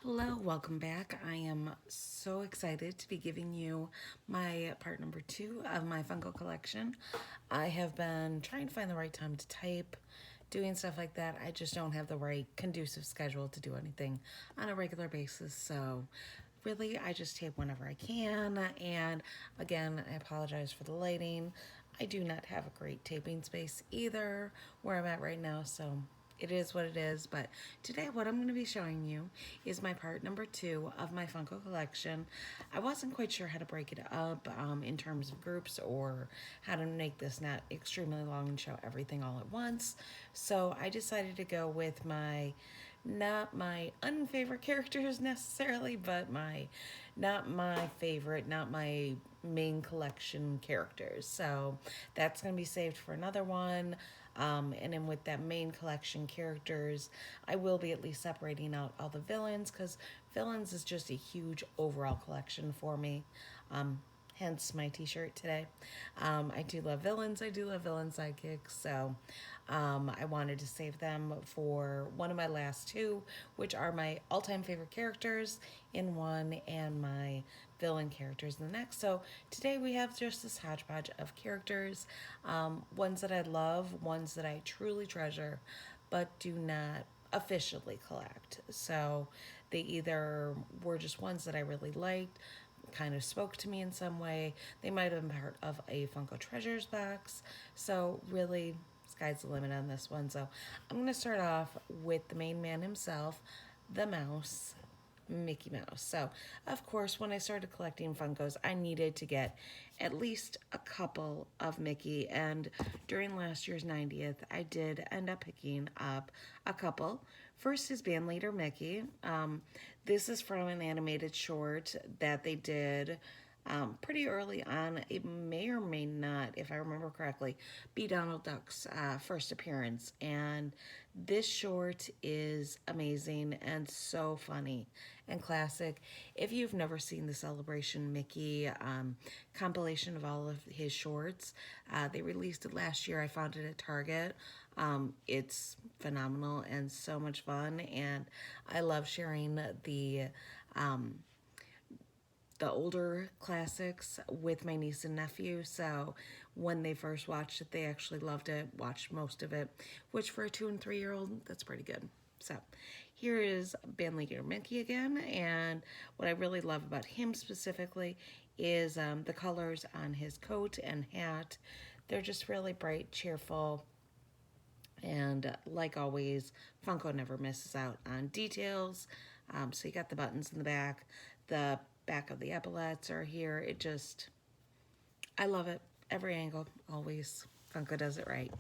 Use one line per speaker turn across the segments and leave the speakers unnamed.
Hello, welcome back. I am so excited to be giving you my part number two of my Funko collection. I have been trying to find the right time to type, doing stuff like that. I just don't have the right conducive schedule to do anything on a regular basis. So, really, I just tape whenever I can. And again, I apologize for the lighting. I do not have a great taping space either where I'm at right now. So, it is what it is. But today, what I'm going to be showing you is my part number two of my Funko collection. I wasn't quite sure how to break it up in terms of groups or how to make this not extremely long and show everything all at once. So I decided to go with not my unfavorite characters necessarily, but not my favorite, not my main collection characters. So that's going to be saved for another one. And then with that main collection characters, I will be at least separating out all the villains because villains is just a huge overall collection for me. Um, Hence my t-shirt today. I do love villains. I do love villain sidekicks. So I wanted to save them for one of my last two, which are my all-time favorite characters in one and my villain characters in the next. So today we have just this hodgepodge of characters, ones that I love, ones that I truly treasure, but do not officially collect. So they either were just ones that I really liked, kind of spoke to me in some way. They might have been part of a Funko Treasures box. So really, sky's the limit on this one. So I'm going to start off with the main man himself, the mouse, Mickey Mouse. So, of course, when I started collecting Funkos, I needed to get at least a couple of Mickey. And during last year's 90th, I did end up picking up a couple. First is band leader Mickey. This is from an animated short that they did pretty early on. It may or may not, if I remember correctly, be Donald Duck's first appearance. And this short is amazing and so funny and classic. If you've never seen the Celebration Mickey compilation of all of his shorts, they released it last year. I found it at Target. It's phenomenal and so much fun, and I love sharing um, the older classics with my niece and nephew. So when they first watched it, they actually loved it, watched most of it, which for a 2 and 3 year old, that's pretty good. So here is band leader Mickey again. And what I really love about him specifically is the colors on his coat and hat. They're just really bright, cheerful, and like always, Funko never misses out on details. So you got the buttons in the back of the epaulets are here. I love it. Every angle, always. Funko does it right.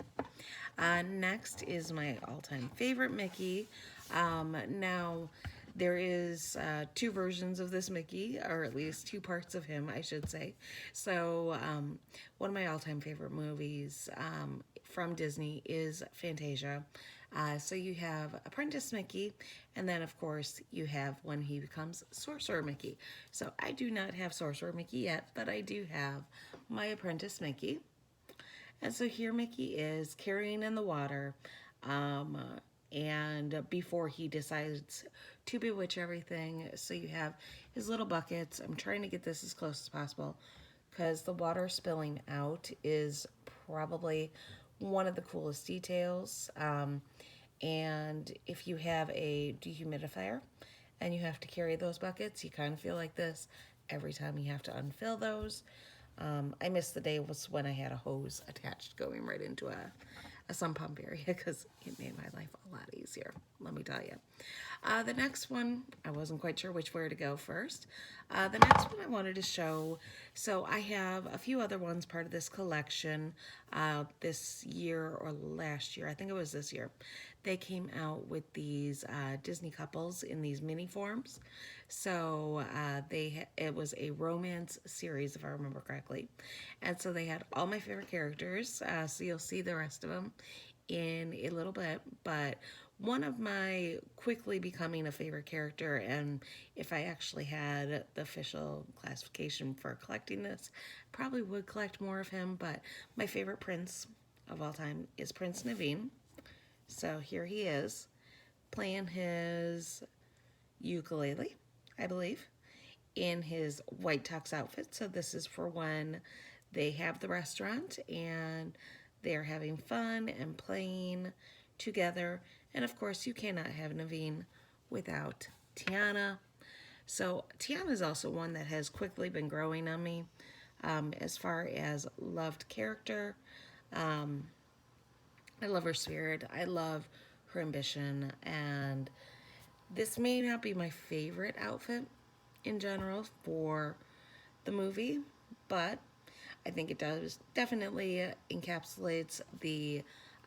Next is my all-time favorite Mickey. Now, there is two versions of this Mickey, or at least two parts of him, I should say. So, one of my all-time favorite movies from Disney is Fantasia. So you have Apprentice Mickey, and then of course you have when he becomes Sorcerer Mickey. So I do not have Sorcerer Mickey yet, but I do have my Apprentice Mickey. And so here Mickey is carrying in the water, um, and before he decides to bewitch everything, so you have his little buckets. I'm trying to get this as close as possible because the water spilling out is probably one of the coolest details. And if you have a dehumidifier and you have to carry those buckets, you kind of feel like this every time you have to unfill those. I missed the day was when I had a hose attached going right into a sump pump area because it made my life a lot easier, let me tell you. The next one, I wasn't quite sure which way to go first. The next one I wanted to show, so I have a few other ones part of this collection this year or last year. I think it was this year. They came out with these Disney couples in these mini forms. So it was a romance series, if I remember correctly. And so they had all my favorite characters. So you'll see the rest of them in a little bit. But one of my quickly becoming a favorite character, and if I actually had the official classification for collecting this, probably would collect more of him. But my favorite prince of all time is Prince Naveen. So here he is playing his ukulele, I believe, in his white tux outfit. So this is for when they have the restaurant and they're having fun and playing together. And of course, you cannot have Naveen without Tiana. So Tiana is also one that has quickly been growing on me as far as loved character. Um, I love her spirit. I love her ambition. And this may not be my favorite outfit in general for the movie, but I think it does definitely encapsulates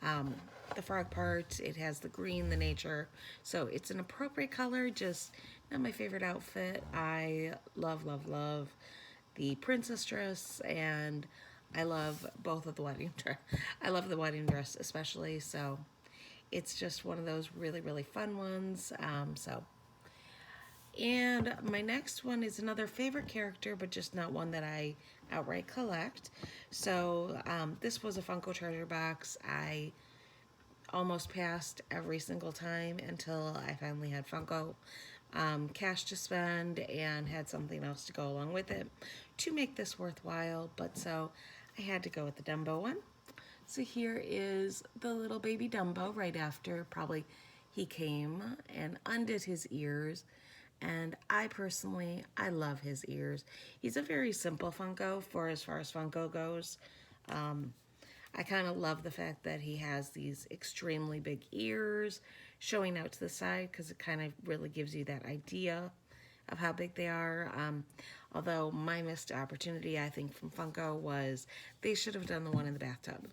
um, the frog part. It has the green, the nature, so it's an appropriate color. Just not my favorite outfit. I love, love, love the princess dress, and I love both of the wedding dress. I love the wedding dress especially. So it's just one of those really, really fun ones. And my next one is another favorite character, but just not one that I outright collect. So this was a Funko treasure box. I almost passed every single time until I finally had Funko cash to spend and had something else to go along with it to make this worthwhile. But so I had to go with the Dumbo one. So here is the little baby Dumbo right after probably he came and undid his ears. And I personally, I love his ears. He's a very simple Funko for as far as Funko goes. I kind of love the fact that he has these extremely big ears showing out to the side because it kind of really gives you that idea of how big they are. Although my missed opportunity, I think, from Funko was they should have done the one in the bathtub.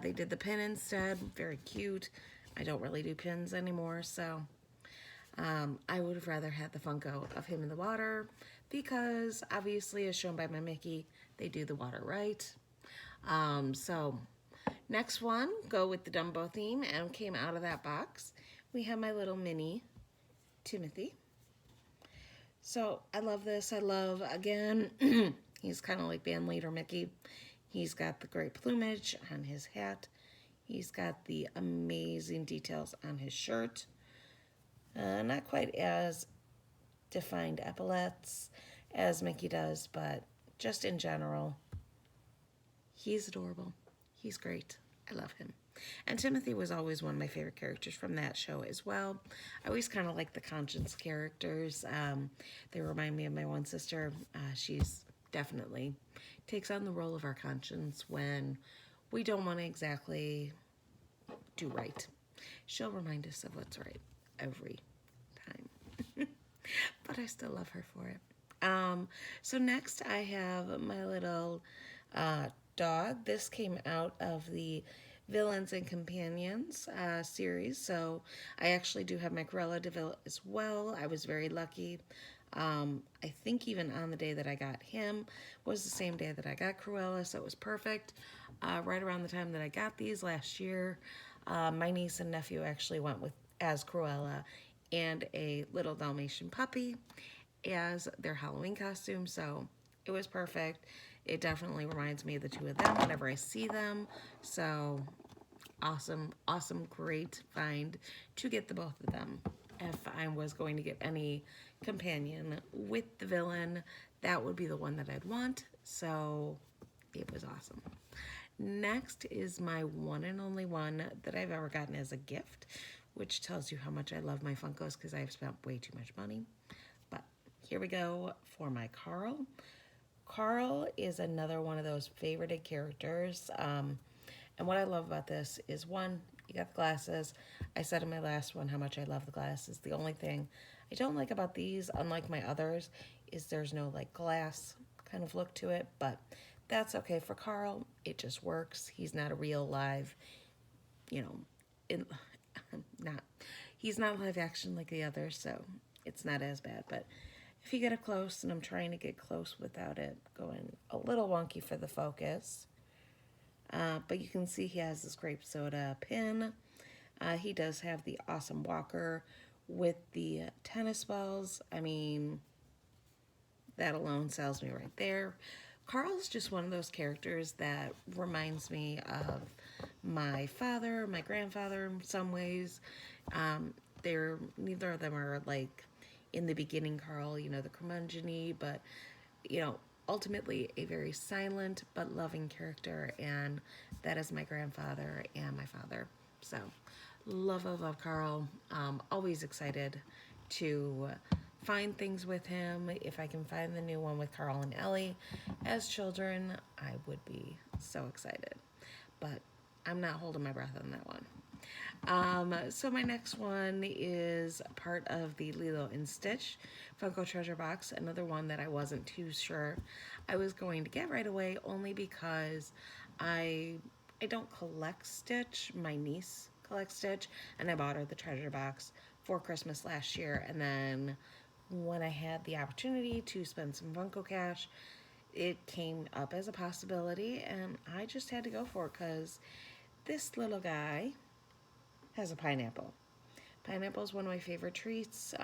They did the pin instead. Very cute. I don't really do pins anymore, so I would have rather had the Funko of him in the water because obviously, as shown by my Mickey, they do the water right. So next one, go with the Dumbo theme, and came out of that box. We have my little mini Timothy. So I love this. I love, again, he's kind of like band leader Mickey. He's got the great plumage on his hat. He's got the amazing details on his shirt. Not quite as defined epaulets as Mickey does, but just in general, he's adorable. He's great. I love him. And Timothy was always one of my favorite characters from that show as well. I always kind of like the conscience characters. They remind me of my one sister. She's definitely takes on the role of our conscience when we don't want to exactly do right. She'll remind us of what's right every time. But I still love her for it. So next I have my little dog. This came out of the Villains and Companions series. So I actually do have my Cruella de Vil as well. I was very lucky. I think even on the day that I got him was the same day that I got Cruella, so it was perfect. Right around the time that I got these last year, my niece and nephew actually went with as Cruella and a little Dalmatian puppy as their Halloween costume, so it was perfect. It definitely reminds me of the two of them whenever I see them, so awesome, awesome, great find to get the both of them. If I was going to get any companion with the villain, that would be the one that I'd want, so it was awesome. Next is my one and only one that I've ever gotten as a gift, which tells you how much I love my Funkos because I've spent way too much money. But here we go for my Carl. Carl is another one of those favorited characters. And what I love about this is, one, you got the glasses. I said in my last one how much I love the glasses. The only thing I don't like about these, unlike my others, is there's no like glass kind of look to it, but that's okay for Carl. It just works. He's not a real live, you know, not he's not live action like the others, so it's not as bad. But if you get up close, and I'm trying to get close without it going a little wonky for the focus, but you can see he has this grape soda pin. He does have the awesome walker with the tennis balls. I mean, that alone sells me right there. Carl's just one of those characters that reminds me of my father, my grandfather in some ways. They're neither of them are like in the beginning Carl, you know, the curmudgeon, but, you know, ultimately a very silent but loving character, and that is my grandfather and my father. So, love Carl. Always excited to find things with him. If I can find the new one with Carl and Ellie as children, I would be so excited. But I'm not holding my breath on that one. So my next one is part of the Lilo and Stitch Funko Treasure Box. Another one that I wasn't too sure I was going to get right away, only because I I don't collect Stitch. My niece collects Stitch, and I bought her the treasure box for Christmas last year. And then when I had the opportunity to spend some Funko cash, it came up as a possibility, and I just had to go for it because this little guy has a pineapple. Pineapple is one of my favorite treats.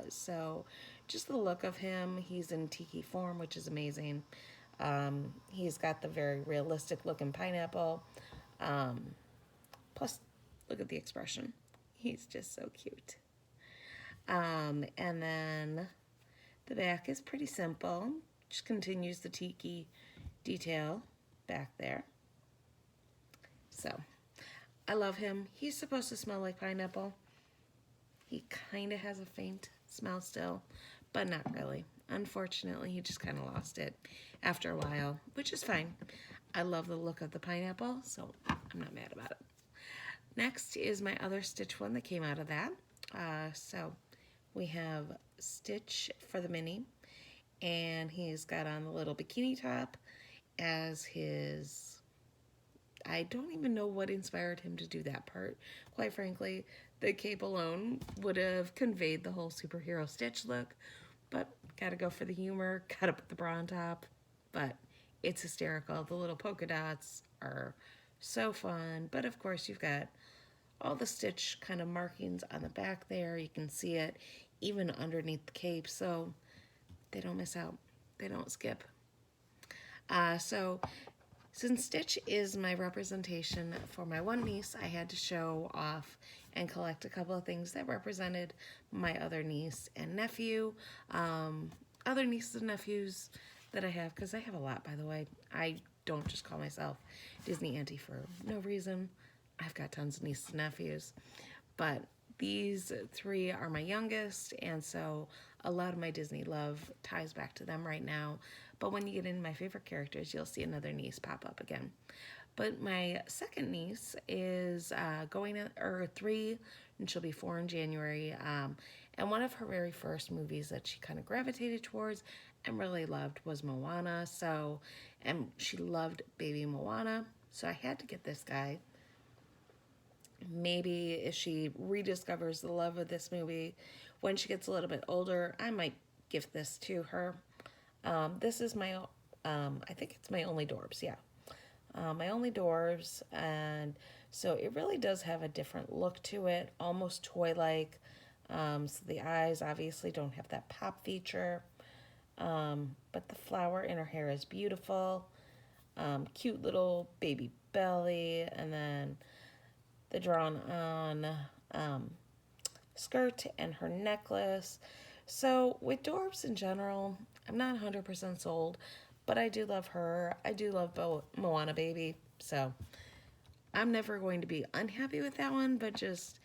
So just the look of him, he's in tiki form, which is amazing. He's got the very realistic looking pineapple. Um, Plus, look at the expression. He's just so cute. And then the back is pretty simple. Just continues the tiki detail back there. So I love him. He's supposed to smell like pineapple. He kind of has a faint smell still, but not really. Unfortunately, he just kind of lost it after a while, which is fine. I love the look of the pineapple, so I'm not mad about it. Next is my other Stitch one that came out of that. So we have Stitch for the mini, and he's got on the little bikini top as his... I don't even know what inspired him to do that part. Quite frankly, the cape alone would have conveyed the whole superhero Stitch look, but gotta go for the humor, gotta put the bra on top. But it's hysterical. The little polka dots are so fun, but of course you've got all the Stitch kind of markings on the back there. You can see it even underneath the cape, so they don't miss out. They don't skip. So since Stitch is my representation for my one niece, I had to show off and collect a couple of things that represented my other niece and nephew. Other nieces and nephews that I have, because I have a lot, by the way. I don't just call myself Disney Auntie for no reason. I've got tons of nieces and nephews. But these three are my youngest, and so a lot of my Disney love ties back to them right now. But when you get into my favorite characters, you'll see another niece pop up again. But my second niece is or 3, and she'll be 4 in January. And one of her very first movies that she kind of gravitated towards and really loved was Moana. And she loved baby Moana. So I had to get this guy. Maybe if she rediscovers the love of this movie when she gets a little bit older, I might gift this to her. This is my, I think it's my only Dorbs, yeah. My only Dorbs, and so it really does have a different look to it, almost toy-like. So the eyes obviously don't have that pop feature, but the flower in her hair is beautiful. Cute little baby belly, and then the drawn on skirt and her necklace. So with Dorbs in general, I'm not 100% sold, but I do love her. I do love Moana Baby, so I'm never going to be unhappy with that one, but just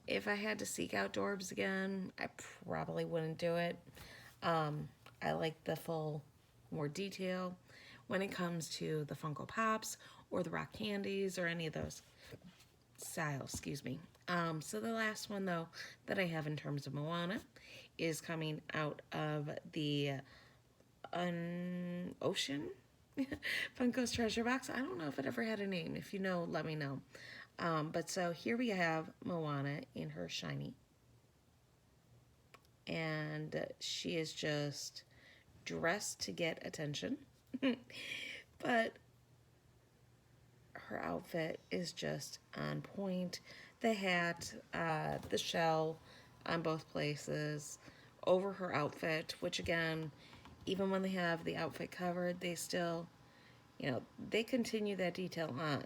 if I had to seek out Dorbs again, I probably wouldn't do it. I like the full, more detail when it comes to the Funko Pops or the rock candies or any of those styles, excuse me. So the last one, though, that I have in terms of Moana is coming out of the Ocean Funko's Treasure Box. I don't know if it ever had a name. If you know, let me know. But so here we have Moana in her shiny. And she is just dressed to get attention. But her outfit is just on point. The hat, the shell on both places, over her outfit, which again, even when they have the outfit covered, they still, they continue that detail on.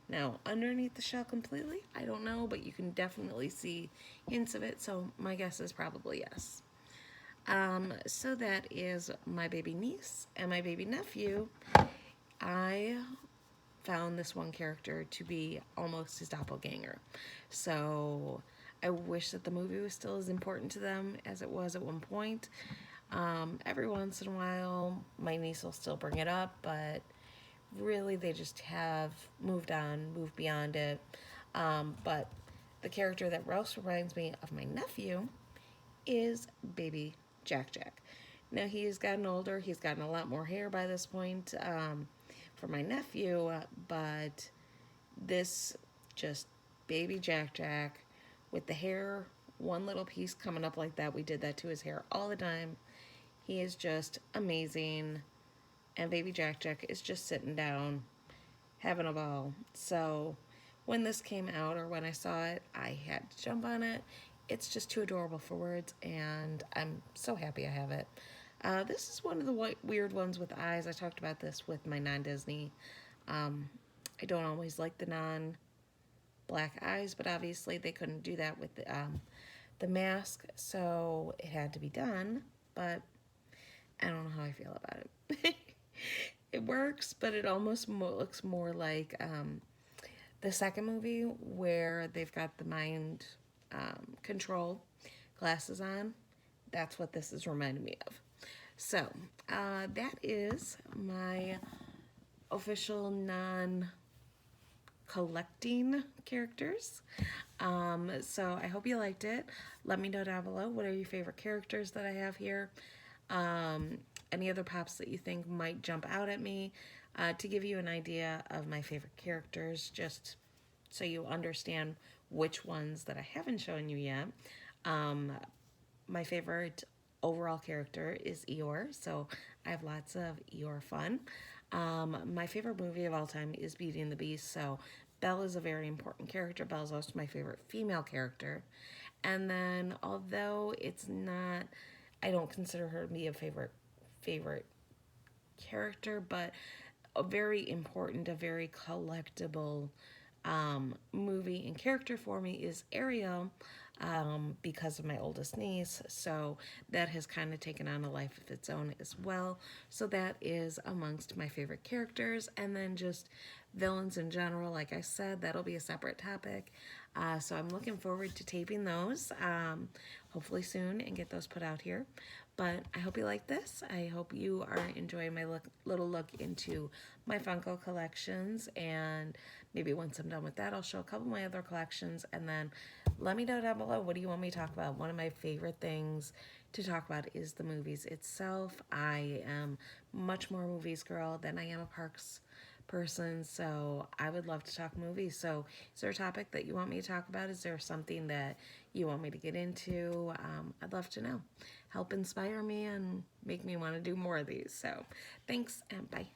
Now, underneath the shell completely, I don't know, but you can definitely see hints of it, so my guess is probably yes. So that is my baby niece and my baby nephew. I found this one character to be almost his doppelganger. So I wish that the movie was still as important to them as it was at one point. Every once in a while, my niece will still bring it up, but really they just have moved on, moved beyond it. But the character that Rouse reminds me of my nephew is baby Jack Jack. Now he's gotten older, he's gotten a lot more hair by this point for my nephew, but this just baby Jack Jack with the hair, one little piece coming up like that. We did that to his hair all the time. He is just amazing. And baby Jack Jack is just sitting down, having a ball. So when this came out or when I saw it, I had to jump on it. It's just too adorable for words, and I'm so happy I have it. This is one of the weird ones with eyes. I talked about this with my non-Disney. I don't always like the non-black eyes, but obviously they couldn't do that with the mask, so it had to be done. But I don't know how I feel about it. It works, but it almost looks more like the second movie where they've got the mind control glasses on. That's what this is reminding me of. So that is my official non-collecting characters. So I hope you liked it. Let me know down below, what are your favorite characters that I have here? Any other pops that you think might jump out at me, to give you an idea of my favorite characters, just so you understand which ones that I haven't shown you yet. My favorite overall character is Eeyore, so I have lots of Eeyore fun. My favorite movie of all time is Beauty and the Beast, so Belle is a very important character. Belle's also my favorite female character. And then, although it's not, I don't consider her to be a favorite character, but a very important, a very collectible movie and character for me is Ariel, because of my oldest niece. So that has kind of taken on a life of its own as well. So that is amongst my favorite characters. And then just villains in general, like I said, that'll be a separate topic. So I'm looking forward to taping those, hopefully soon, and get those put out here. But I hope you like this. I hope you are enjoying my little look into my Funko collections. And maybe once I'm done with that, I'll show a couple of my other collections. And then let me know down below, what do you want me to talk about? One of my favorite things to talk about is the movies itself. I am much more movies girl than I am a parks person, so I would love to talk movies. So is there a topic that you want me to talk about? Is there something that you want me to get into? I'd love to know. Help inspire me and make me want to do more of these. So thanks, and bye.